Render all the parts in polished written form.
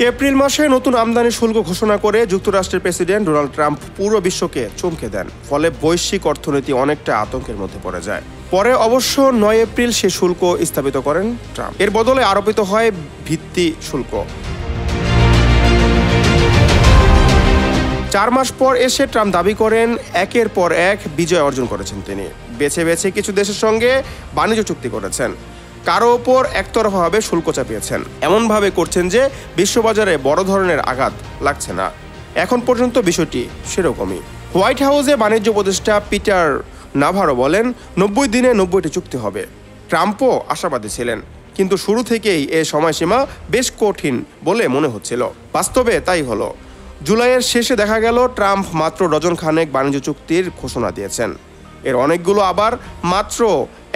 April মাসে নতুন আমদানি শুল্ক ঘোষণা করে যুক্তরাষ্ট্রের প্রেসিডেন্ট ডোনাল্ড ট্রাম্প পুরো বিশ্বকে চমকে দেন। ফলে বৈশ্বিক অর্থনীতি অনেকটা আতঙ্কের মধ্যে পড়ে যায়। পরে অবশ্য 9 এপ্রিল সে শুল্ক স্থাপিত করেন ট্রাম্প। এর বদলে আরোপিত হয় ভিত্তি শুল্ক। 4 মাস পর এসে ট্রাম্প দাবি করেন একের পর এক বিজয় অর্জন করেছেন তিনি। বেছে বেছে কিছু দেশের সঙ্গে বাণিজ্য চুক্তি করেছেন, কারো ওপর একতরফাভাবে শুল্ক চাপিয়েছেন। এমনভাবে করছেন যে বিশ্ববাজারে বড় ধরনের আঘাত লাগছে না। এখন পর্যন্ত বিষয়টি সেরকমই। হোয়াইট হাউসে বাণিজ্য উপদেষ্টা পিটার নাভারো বলেন 90 দিনে 90টি চুক্তি হবে। ট্রাম্পও আশাবাদী ছিলেন, কিন্তু শুরু থেকেই এ সময়সীমা বেশ কঠিন বলে মনে হচ্ছিল। বাস্তবে তাই হলো। জুলাইয়ের শেষে দেখা গেল ট্রাম্প মাত্র ডজন খানেক বাণিজ্য চুক্তির ঘোষণা দিয়েছেন। এর অনেকগুলো আবার মাত্র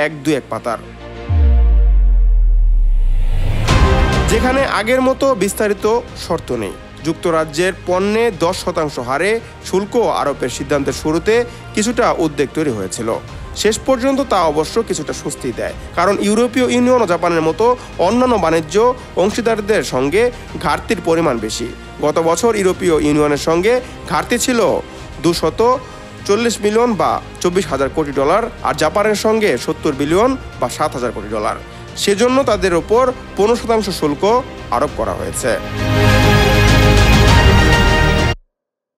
1-2 পাতার, যেখানে আগের মতো বিস্তারিত শর্ত নেই। যুক্তরাজ্যের পণ্যে 10% হারে শুল্ক আরোপের সিদ্ধান্তের শুরুতে কিছুটা উদ্বেগ তৈরি হয়েছিল। শেষ পর্যন্ত তা অবশ্য কিছুটা স্বস্তি দেয়, কারণ ইউরোপীয় ইউনিয়ন ও জাপানের মতো অন্যান্য বাণিজ্য অংশীদারদের সঙ্গে ঘাটতির পরিমাণ বেশি। গত বছর ইউরোপীয় ইউনিয়নের সঙ্গে ঘাটতি ছিল 240 বিলিয়ন বা $24,000 কোটি, আর জাপানের সঙ্গে 70 বিলিয়ন বা $7,000 কোটি। সেজন্য তাদের ওপর 15% শুল্ক আরোপ করা হয়েছে।